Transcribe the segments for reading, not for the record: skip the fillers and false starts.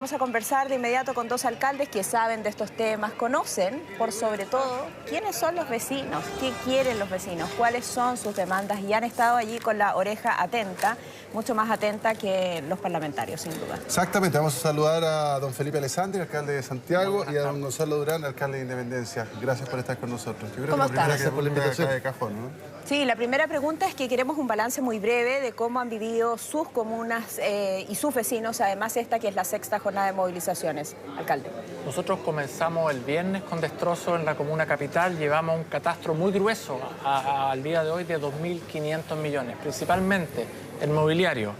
Vamos a conversar de inmediato con dos alcaldes que saben de estos temas, conocen, por sobre todo, quiénes son los vecinos, qué quieren los vecinos, cuáles son sus demandas y han estado allí con la oreja atenta, mucho más atenta que los parlamentarios, sin duda. Exactamente, vamos a saludar a don Felipe Alessandri, alcalde de Santiago, y a don Gonzalo Durán, alcalde de Independencia. Gracias por estar con nosotros. Yo creo ¿Cómo que la primera estás? por la invitación de cajón, ¿no? Sí, la primera pregunta es que queremos un balance muy breve de cómo han vivido sus comunas y sus vecinos, además esta que es la sexta jornada de movilizaciones. Alcalde. Nosotros comenzamos el viernes con destrozos en la comuna capital, llevamos un catastro muy grueso al día de hoy de 2.500 millones, principalmente en mobiliario,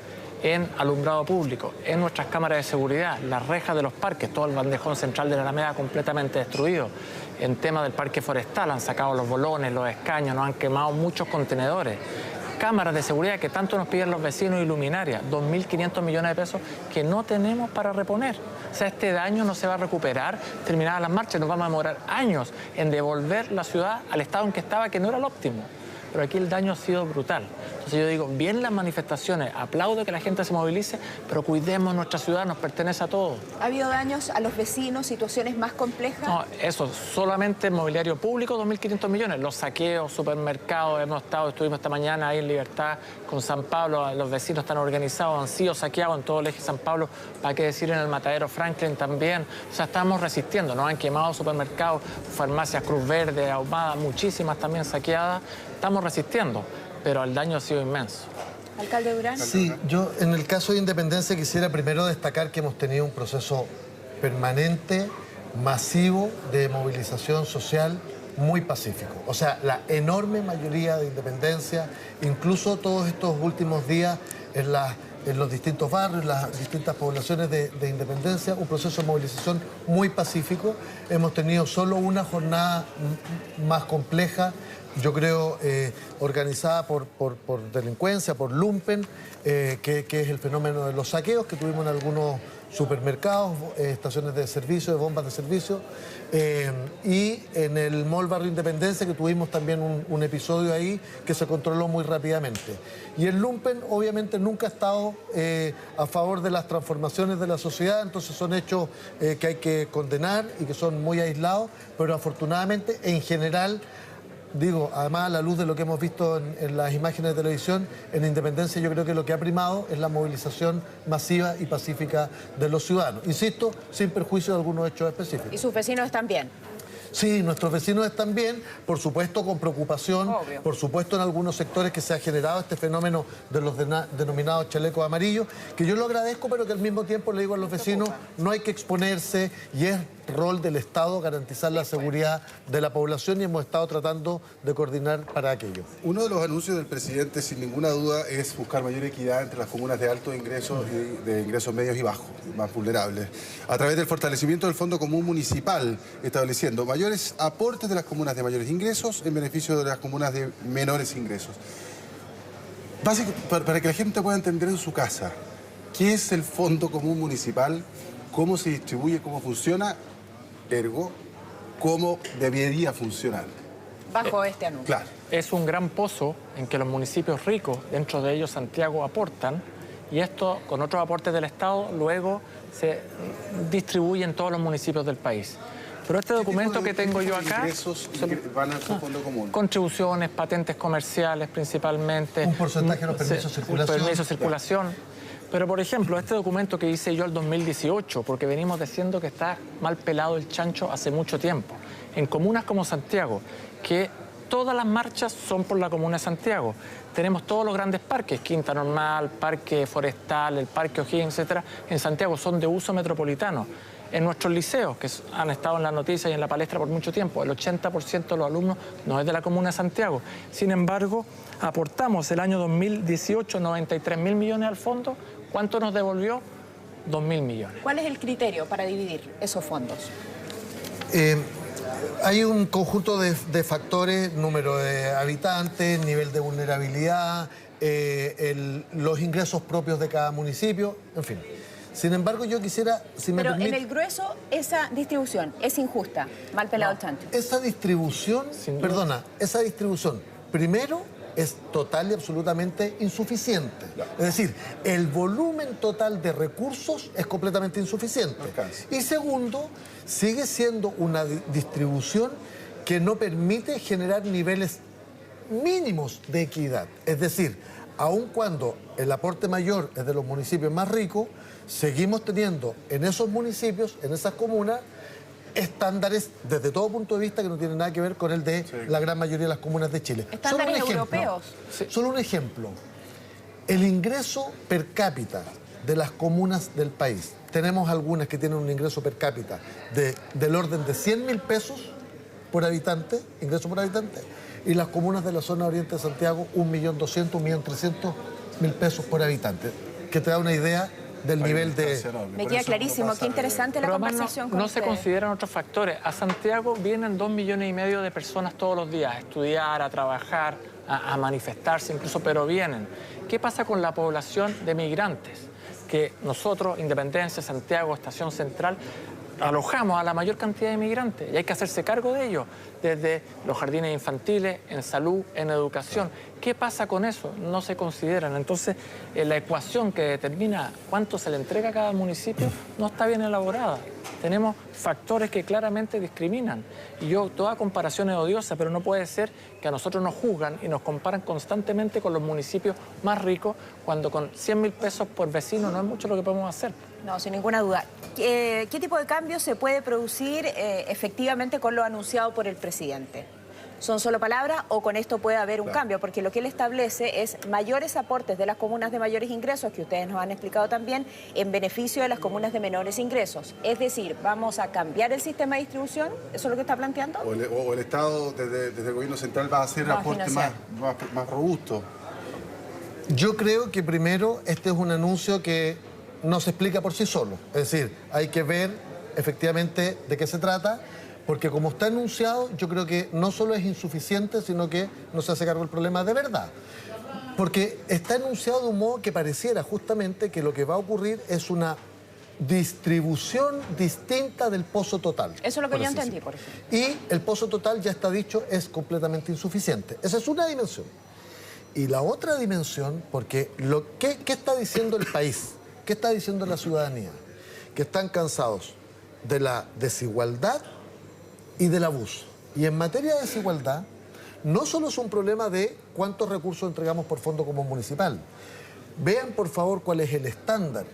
en alumbrado público, en nuestras cámaras de seguridad, las rejas de los parques, todo el bandejón central de la Alameda completamente destruido. En tema del parque forestal han sacado los bolones, los escaños, nos han quemado muchos contenedores. Cámaras de seguridad que tanto nos piden los vecinos y luminarias, 2.500 millones de pesos que no tenemos para reponer. O sea, este daño no se va a recuperar terminadas las marchas, nos vamos a demorar años en devolver la ciudad al estado en que estaba, que no era el óptimo. Pero aquí el daño ha sido brutal. Entonces yo digo, bien las manifestaciones, aplaudo que la gente se movilice, pero cuidemos nuestra ciudad, nos pertenece a todos. ¿Ha habido daños a los vecinos, situaciones más complejas? No, eso, solamente mobiliario público, 2.500 millones. Los saqueos, supermercados, estuvimos esta mañana ahí en Libertad con San Pablo, los vecinos están organizados, han sido saqueados en todo el eje San Pablo, para qué decir en el Matadero Franklin también. O sea, estamos resistiendo, nos han quemado supermercados, farmacias Cruz Verde, Ahumada, muchísimas también saqueadas. Estamos resistiendo, pero el daño ha sido inmenso. Alcalde Durán. Sí, yo en el caso de Independencia quisiera primero destacar que hemos tenido un proceso permanente, masivo de movilización social muy pacífico. O sea, la enorme mayoría de Independencia, incluso todos estos últimos días en los distintos barrios, las distintas poblaciones de Independencia, un proceso de movilización muy pacífico. Hemos tenido solo una jornada más compleja, yo creo, organizada por delincuencia, por lumpen, que es el fenómeno de los saqueos que tuvimos en algunos supermercados, estaciones de servicio, de bombas de servicio, y en el Mall Barrio Independencia, que tuvimos también un episodio ahí que se controló muy rápidamente. Y el lumpen obviamente nunca ha estado a favor de las transformaciones de la sociedad, entonces son hechos que hay que condenar y que son muy aislados, pero afortunadamente en general, digo, además a la luz de lo que hemos visto en las imágenes de televisión, en Independencia yo creo que lo que ha primado es la movilización masiva y pacífica de los ciudadanos. Insisto, sin perjuicio de algunos hechos específicos. ¿Y sus vecinos están bien? Sí, nuestros vecinos están bien, por supuesto con preocupación, obvio. Por supuesto en algunos sectores que se ha generado este fenómeno de los denominados chalecos amarillos, que yo lo agradezco, pero que al mismo tiempo le digo a los vecinos, no hay que exponerse y es rol del Estado garantizar la seguridad de la población y hemos estado tratando de coordinar para aquello. Uno de los anuncios del presidente, sin ninguna duda, es buscar mayor equidad entre las comunas de altos ingresos y de ingresos medios y bajos, más vulnerables, a través del fortalecimiento del Fondo Común Municipal, estableciendo mayores aportes de las comunas de mayores ingresos en beneficio de las comunas de menores ingresos. Para que la gente pueda entender en su casa, ¿qué es el Fondo Común Municipal? ¿Cómo se distribuye? ¿Cómo funciona? Ergo, ¿cómo debería funcionar? Bajo este anuncio. Claro. Es un gran pozo en que los municipios ricos, dentro de ellos Santiago, aportan, y esto, con otros aportes del Estado, luego se distribuye en todos los municipios del país. Pero este documento que tengo yo acá... ingresos van al Fondo Común? Contribuciones, patentes comerciales principalmente. Un porcentaje de los permisos de circulación. Permisos de circulación. Pero, por ejemplo, este documento que hice yo el 2018, porque venimos diciendo que está mal pelado el chancho hace mucho tiempo, en comunas como Santiago, que todas las marchas son por la comuna de Santiago. Tenemos todos los grandes parques, Quinta Normal, Parque Forestal, el Parque O'Higgins, etcétera, en Santiago son de uso metropolitano. En nuestros liceos, que han estado en las noticias y en la palestra por mucho tiempo, el 80% de los alumnos no es de la comuna de Santiago. Sin embargo, aportamos el año 2018 93.000 millones al fondo. ¿Cuánto nos devolvió? 2.000 millones. ¿Cuál es el criterio para dividir esos fondos? Hay un conjunto de factores, número de habitantes, nivel de vulnerabilidad, los ingresos propios de cada municipio, en fin. Sin embargo, yo quisiera, si me permite... Pero en el grueso, esa distribución es injusta, mal pelado el chancho. Esa distribución, perdona, esa distribución, primero es total y absolutamente insuficiente. Es decir, el volumen total de recursos es completamente insuficiente. Y segundo, sigue siendo una distribución que no permite generar niveles mínimos de equidad. Es decir, aun cuando el aporte mayor es de los municipios más ricos, seguimos teniendo en esos municipios, en esas comunas, estándares desde todo punto de vista que no tienen nada que ver con el de la gran mayoría de las comunas de Chile. Estándares europeos. Solo un ejemplo. El ingreso per cápita de las comunas del país. Tenemos algunas que tienen un ingreso per cápita del orden de 100.000 pesos por habitante, ingreso por habitante, y las comunas de la zona oriente de Santiago 1.200.000, 1.300.000 pesos por habitante, que te da una idea del nivel de... Me queda clarísimo, qué interesante la conversación con no ustedes. se consideran otros factores. A Santiago vienen 2,5 millones de personas todos los días a estudiar, a trabajar, a manifestarse incluso, pero vienen. ¿Qué pasa con la población de migrantes? Que nosotros, Independencia, Santiago, Estación Central, alojamos a la mayor cantidad de migrantes y hay que hacerse cargo de ellos, desde los jardines infantiles, en salud, en educación. ¿Qué pasa con eso? No se consideran. Entonces, la ecuación que determina cuánto se le entrega a cada municipio no está bien elaborada. Tenemos factores que claramente discriminan. Y toda comparación es odiosa, pero no puede ser que a nosotros nos juzgan y nos comparan constantemente con los municipios más ricos, cuando con 100.000 pesos por vecino no es mucho lo que podemos hacer. No, sin ninguna duda. ¿Qué tipo de cambio se puede producir efectivamente con lo anunciado por el presidente? ¿Son solo palabras o con esto puede haber un cambio? Porque lo que él establece es mayores aportes de las comunas de mayores ingresos, que ustedes nos han explicado también, en beneficio de las comunas de menores ingresos. Es decir, ¿vamos a cambiar el sistema de distribución? ¿Eso es lo que está planteando? O el Estado, desde el gobierno central, va a hacer aportes más robustos. Yo creo que primero este es un anuncio que no se explica por sí solo. Es decir, hay que ver efectivamente de qué se trata, porque como está anunciado, yo creo que no solo es insuficiente, sino que no se hace cargo del problema de verdad. Porque está anunciado de un modo que pareciera justamente que lo que va a ocurrir es una distribución distinta del pozo total. Eso es lo que yo entendí, por ejemplo. Y el pozo total, ya está dicho, es completamente insuficiente. Esa es una dimensión. Y la otra dimensión, porque ¿qué está diciendo el país? ¿Qué está diciendo la ciudadanía? Que están cansados de la desigualdad y del abuso. Y en materia de desigualdad, no solo es un problema de cuántos recursos entregamos por fondo común municipal. Vean, por favor, cuál es el estándar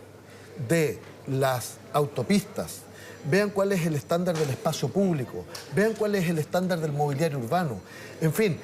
de las autopistas. Vean cuál es el estándar del espacio público. Vean cuál es el estándar del mobiliario urbano. En fin,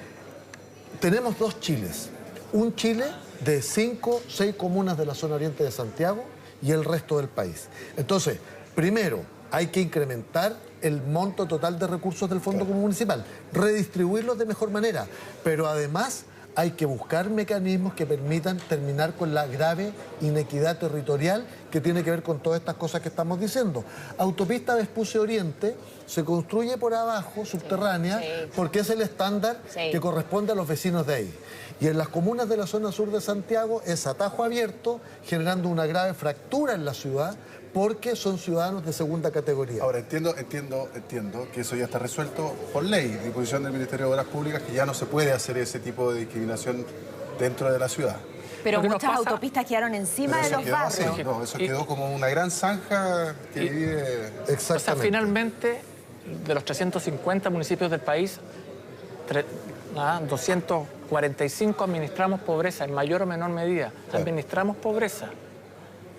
tenemos dos Chiles. Un Chile de 5, 6 comunas de la zona oriente de Santiago y el resto del país. Entonces, primero, hay que incrementar el monto total de recursos del Fondo Común Municipal, redistribuirlos de mejor manera, pero además hay que buscar mecanismos que permitan terminar con la grave inequidad territorial que tiene que ver con todas estas cosas que estamos diciendo. Autopista Vespucio Oriente se construye por abajo, subterránea, porque es el estándar que corresponde a los vecinos de ahí. Y en las comunas de la zona sur de Santiago es atajo abierto, generando una grave fractura en la ciudad, porque son ciudadanos de segunda categoría. Ahora, entiendo que eso ya está resuelto por ley, disposición del Ministerio de Obras Públicas, que ya no se puede hacer ese tipo de discriminación dentro de la ciudad. Pero muchas autopistas quedaron encima de los barrios. No, eso quedó como una gran zanja que divide... Exactamente. O sea, finalmente, de los 350 municipios del país, 245 administramos pobreza, en mayor o menor medida. Administramos pobreza.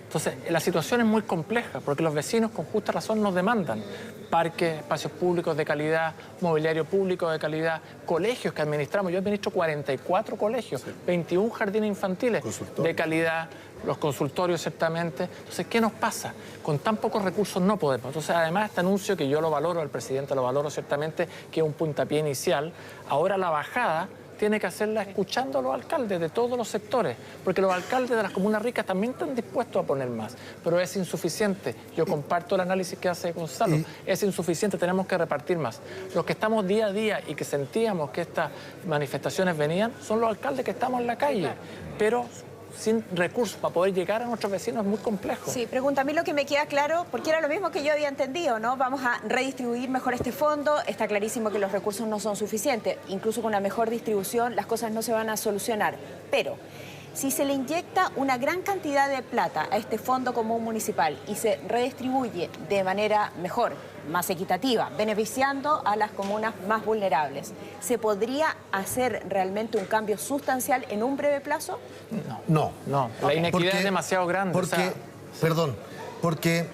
Entonces, la situación es muy compleja, porque los vecinos con justa razón nos demandan parques, espacios públicos de calidad, mobiliario público de calidad, colegios que administramos. Yo administro 44 colegios, 21 jardines infantiles de calidad, los consultorios ciertamente. Entonces, ¿qué nos pasa? Con tan pocos recursos no podemos. Entonces, además, este anuncio que yo lo valoro, el presidente lo valoro ciertamente, que es un puntapié inicial, ahora la bajada tiene que hacerla escuchando a los alcaldes de todos los sectores, porque los alcaldes de las comunas ricas también están dispuestos a poner más, pero es insuficiente. Yo comparto el análisis que hace Gonzalo, es insuficiente, tenemos que repartir más. Los que estamos día a día y que sentíamos que estas manifestaciones venían son los alcaldes que estamos en la calle, pero sin recursos para poder llegar a nuestros vecinos es muy complejo. Sí, pregunta, a mí lo que me queda claro, porque era lo mismo que yo había entendido, ¿no? Vamos a redistribuir mejor este fondo, está clarísimo que los recursos no son suficientes, incluso con una mejor distribución las cosas no se van a solucionar, pero si se le inyecta una gran cantidad de plata a este fondo común municipal y se redistribuye de manera mejor, más equitativa, beneficiando a las comunas más vulnerables, ¿se podría hacer realmente un cambio sustancial en un breve plazo? No. La inequidad es demasiado grande. Porque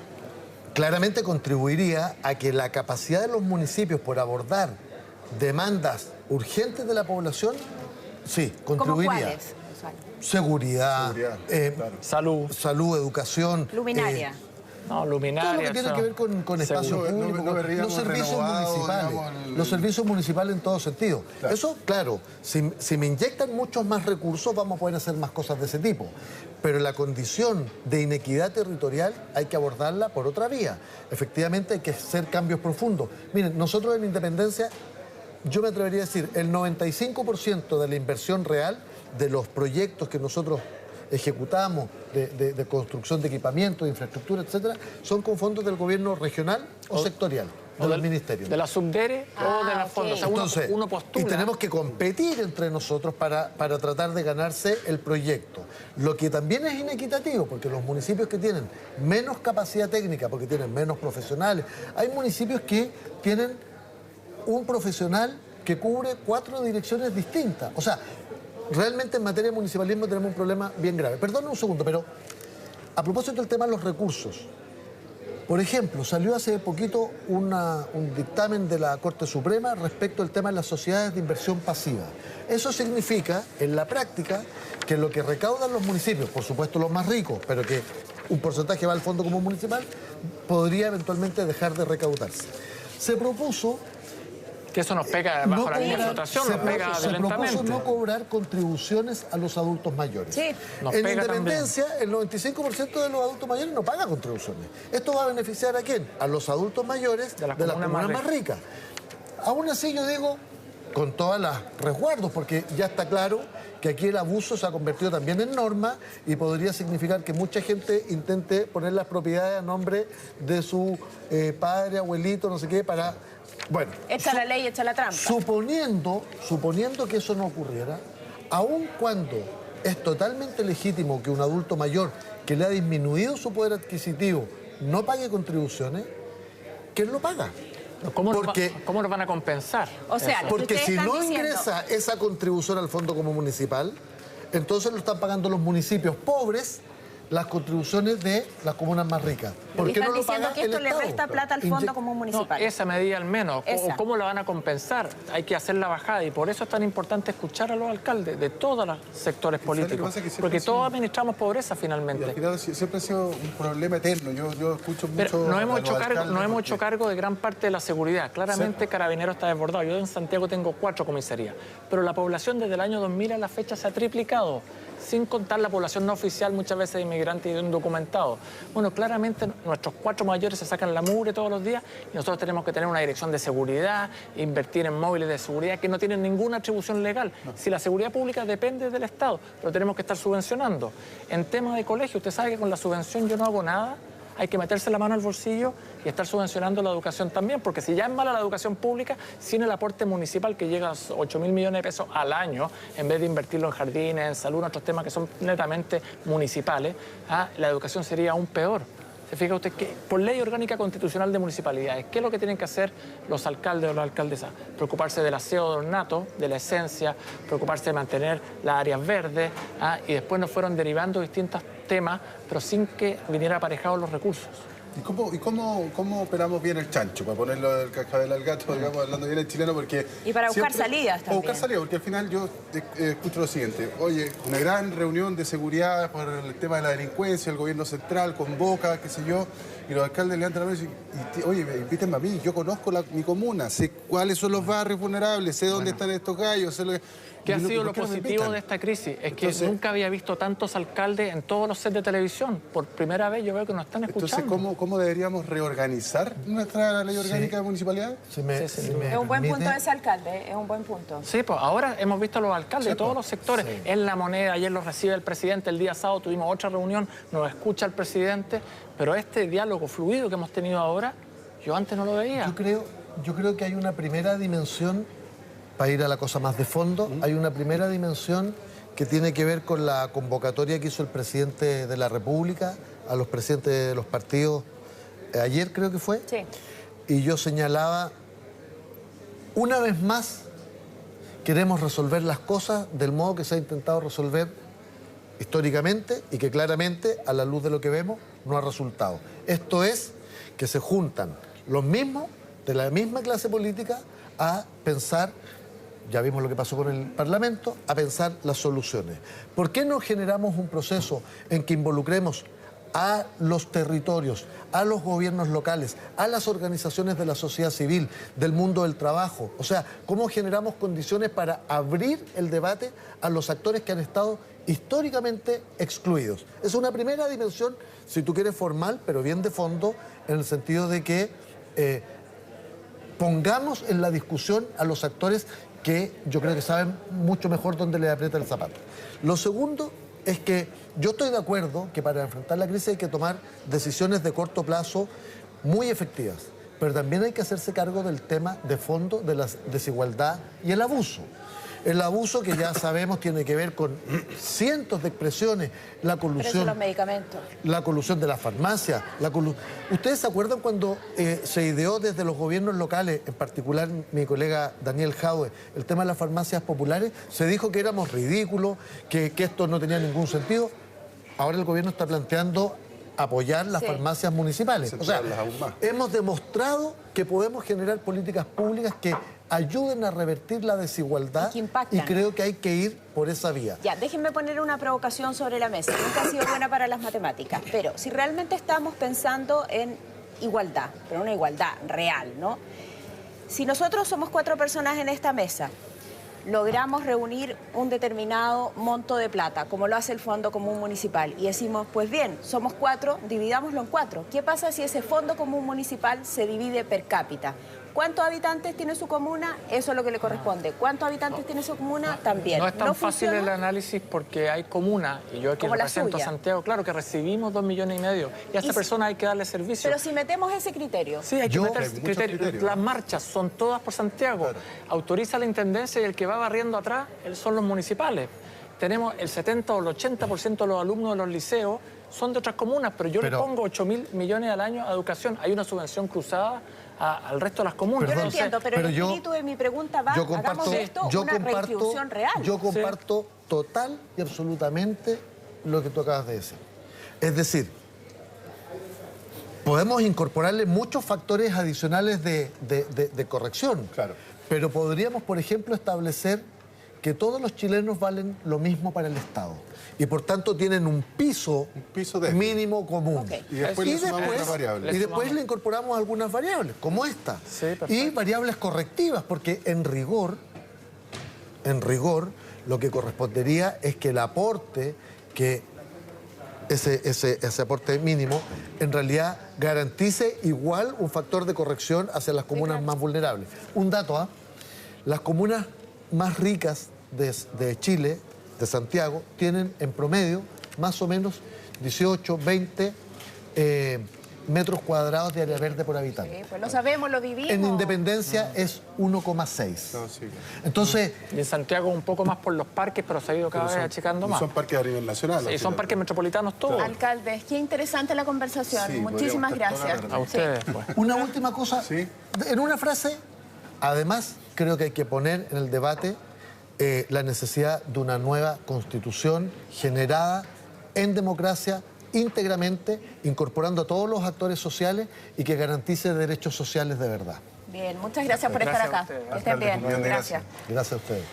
claramente contribuiría a que la capacidad de los municipios por abordar demandas urgentes de la población, sí, contribuiría. ¿Cómo cuáles? Seguridad, claro. salud, educación. Luminaria. Luminaria. Todo lo que tiene que ver con espacio público, los servicios municipales. Los servicios municipales en todo sentido. Claro. Eso, claro, si me inyectan muchos más recursos, vamos a poder hacer más cosas de ese tipo. Pero la condición de inequidad territorial hay que abordarla por otra vía. Efectivamente, hay que hacer cambios profundos. Miren, nosotros en Independencia, yo me atrevería a decir, el 95% de la inversión real de los proyectos que nosotros ejecutamos de construcción de equipamiento, de infraestructura, etcétera, son con fondos del gobierno regional o sectorial, de los ministerios. De la Subdere o de los fondos. O sea, entonces, uno postula. Y tenemos que competir entre nosotros para tratar de ganarse el proyecto. Lo que también es inequitativo, porque los municipios que tienen menos capacidad técnica, porque tienen menos profesionales, hay municipios que tienen un profesional que cubre 4 direcciones distintas. O sea, realmente en materia de municipalismo tenemos un problema bien grave. Perdón un segundo, pero a propósito del tema de los recursos. Por ejemplo, salió hace poquito un dictamen de la Corte Suprema respecto al tema de las sociedades de inversión pasiva. Eso significa, en la práctica, que lo que recaudan los municipios, por supuesto los más ricos, pero que un porcentaje va al Fondo Común Municipal, podría eventualmente dejar de recaudarse. Se propuso... Que eso nos pega bajo la línea de flotación, nos pega violentamente. Se propuso no cobrar contribuciones a los adultos mayores. Sí. En Independencia, el 95% de los adultos mayores no paga contribuciones. ¿Esto va a beneficiar a quién? A los adultos mayores de las comunas más ricas. Aún así yo digo, con todas las resguardos, porque ya está claro que aquí el abuso se ha convertido también en norma y podría significar que mucha gente intente poner las propiedades a nombre de su padre, abuelito, no sé qué, para... Bueno, echa la ley, echa la trampa. Suponiendo que eso no ocurriera, aun cuando es totalmente legítimo que un adulto mayor que le ha disminuido su poder adquisitivo no pague contribuciones, ¿quién lo paga? ¿Cómo nos van a compensar? O sea, porque si no ingresa esa contribución al Fondo Común Municipal, entonces lo están pagando los municipios pobres las contribuciones de las comunas más ricas. ¿Por qué no lo paga que esto el le Estado? resta plata al Fondo Común Municipal. No, esa medida al menos. ¿Cómo la van a compensar? Hay que hacer la bajada y por eso es tan importante escuchar a los alcaldes de todos los sectores políticos. Porque todos administramos pobreza finalmente. Y al final siempre ha sido un problema eterno. Yo escucho mucho... Pero nos hemos hecho cargo de gran parte de la seguridad. Claramente Carabineros está desbordado. Yo en Santiago tengo 4 comisarías. Pero la población desde el año 2000 a la fecha se ha triplicado. Sin contar la población no oficial, muchas veces de inmigrantes y de indocumentados. Bueno, claramente nuestros 4 mayores se sacan la mugre todos los días y nosotros tenemos que tener una dirección de seguridad, invertir en móviles de seguridad que no tienen ninguna atribución legal. Si la seguridad pública depende del Estado, pero tenemos que estar subvencionando. En temas de colegio, usted sabe que con la subvención yo no hago nada. Hay que meterse la mano al bolsillo y estar subvencionando la educación también, porque si ya es mala la educación pública, sin el aporte municipal que llega a 8.000 millones de pesos al año, en vez de invertirlo en jardines, en salud, en otros temas que son netamente municipales, la educación sería aún peor. ¿Se fija usted que por ley orgánica constitucional de municipalidades, qué es lo que tienen que hacer los alcaldes o las alcaldesas? Preocuparse del aseo de ornato, de la esencia, preocuparse de mantener las áreas verdes, y después nos fueron derivando distintos temas, pero sin que viniera aparejados los recursos. ¿Y cómo operamos bien el chancho? Para ponerlo del cascabel al gato, digamos, hablando bien en chileno, porque... Y para buscar salidas también. Para buscar salidas, porque al final yo escucho lo siguiente. Oye, una gran reunión de seguridad por el tema de la delincuencia, el gobierno central convoca, qué sé yo, y los alcaldes levantan la mano y dicen, oye, invítenme a mí, yo conozco mi comuna, sé cuáles son los barrios vulnerables, sé dónde están estos gallos, sé lo que... ¿Qué ha ¿Y sido por lo qué no me positivo invitan? de esta crisis? Es que Entonces- nunca había visto tantos alcaldes en todos los sets de televisión. Por primera vez yo veo que nos están escuchando. Entonces, ¿cómo deberíamos reorganizar nuestra ley orgánica de municipalidad? Si me Es un buen punto permite, ese alcalde, es un buen punto. Sí, pues ahora hemos visto a los alcaldes de todos los sectores. Sí. En La Moneda, ayer los recibe el presidente, el día sábado tuvimos otra reunión, nos escucha el presidente, pero este diálogo fluido que hemos tenido ahora, yo antes no lo veía. Yo creo que hay una primera dimensión, para ir a la cosa más de fondo, hay una primera dimensión que tiene que ver con la convocatoria que hizo el presidente de la República a los presidentes de los partidos, ayer creo que fue, Sí. y yo señalaba, una vez más, queremos resolver las cosas del modo que se ha intentado resolver históricamente y que claramente, a la luz de lo que vemos, no ha resultado. Esto es que se juntan los mismos, de la misma clase política, a pensar, ya vimos lo que pasó con el Parlamento, a pensar las soluciones. ¿Por qué no generamos un proceso en que involucremos a los territorios, a los gobiernos locales, a las organizaciones de la sociedad civil, del mundo del trabajo? O sea, ¿cómo generamos condiciones para abrir el debate a los actores que han estado históricamente excluidos? Es una primera dimensión, si tú quieres, formal, pero bien de fondo, en el sentido de que pongamos en la discusión a los actores que yo creo que saben mucho mejor dónde les aprieta el zapato. Lo segundo es que yo estoy de acuerdo que para enfrentar la crisis hay que tomar decisiones de corto plazo muy efectivas, pero también hay que hacerse cargo del tema de fondo de la desigualdad y el abuso. El abuso, que ya sabemos, tiene que ver con cientos de expresiones, la Precio de colusión, los medicamentos. la colusión de las farmacias. ¿Ustedes se acuerdan cuando se ideó desde los gobiernos locales, en particular mi colega Daniel Jaue, el tema de las farmacias populares? Se dijo que éramos ridículos, que esto no tenía ningún sentido. Ahora el gobierno está planteando apoyar las Sí. farmacias municipales. O sea, Centrarlas aún más. hemos demostrado que podemos generar políticas públicas que ayuden a revertir la desigualdad Y que impactan. y creo que hay que ir por esa vía. Ya, déjenme poner una provocación sobre la mesa. Nunca ha sido buena para las matemáticas, pero si realmente estamos pensando en igualdad, pero una igualdad real, ¿no? Si nosotros somos 4 personas en esta mesa, logramos reunir un determinado monto de plata, como lo hace el Fondo Común Municipal, y decimos, pues bien, somos 4, dividámoslo en 4. ¿Qué pasa si ese Fondo Común Municipal se divide per cápita? ¿Cuántos habitantes tiene su comuna? Eso es lo que le corresponde. ¿Cuántos habitantes tiene su comuna? También. No es tan fácil funciona. el análisis porque hay comunas, y yo aquí Como la represento a suya. Santiago, claro que recibimos 2,5 millones, y a esta Y- persona hay que darle servicio. Pero si metemos ese criterio, Sí, hay que Yo- meter Hay muchos criterios. criterios. Las marchas son todas por Santiago. Autoriza la intendencia y el que va barriendo atrás son los municipales. Tenemos el 70 o el 80% de los alumnos de los liceos son de otras comunas, pero yo le Pero- pongo 8.000 millones al año a educación. Hay una subvención cruzada al resto de las comunas. yo lo Perdón, entiendo, pero el yo- espíritu de mi pregunta va, Yo hagamos comparto, de esto una redistribución real. yo comparto total y absolutamente lo que tú acabas de decir. Es decir, podemos incorporarle muchos factores adicionales de corrección. Claro. Pero podríamos, por ejemplo, establecer que todos los chilenos valen lo mismo para el Estado. Y por tanto tienen un piso débil. mínimo común. Ok. Y después le sumamos otras variables. y después sumamos. le incorporamos algunas variables, como esta. Sí, perfecto. Y variables correctivas, porque en rigor, lo que correspondería es que el aporte, que ese aporte mínimo, en realidad garantice igual un factor de corrección hacia las comunas claro. más vulnerables. Un dato, las comunas más ricas de Chile, de Santiago, tienen en promedio más o menos 18, 20 metros cuadrados de área verde por habitante. Sí, pues lo sabemos, lo vivimos. En Independencia es 1,6. No, sí. Entonces, Y en Santiago un poco más por los parques, pero se ha ido cada vez achicando Y más. son parques a nivel nacional. Y son parques metropolitanos todos. Alcaldes, qué interesante la conversación. Sí, Muchísimas podríamos estar gracias. toda la A ustedes, pues. una última cosa. Sí. En una frase, además, creo que hay que poner en el debate la necesidad de una nueva constitución generada en democracia, íntegramente, incorporando a todos los actores sociales y que garantice derechos sociales de verdad. Bien, muchas gracias por Gracias estar a acá. ustedes. Que estén bien. Alcalde, Gracias. Gracias a ustedes.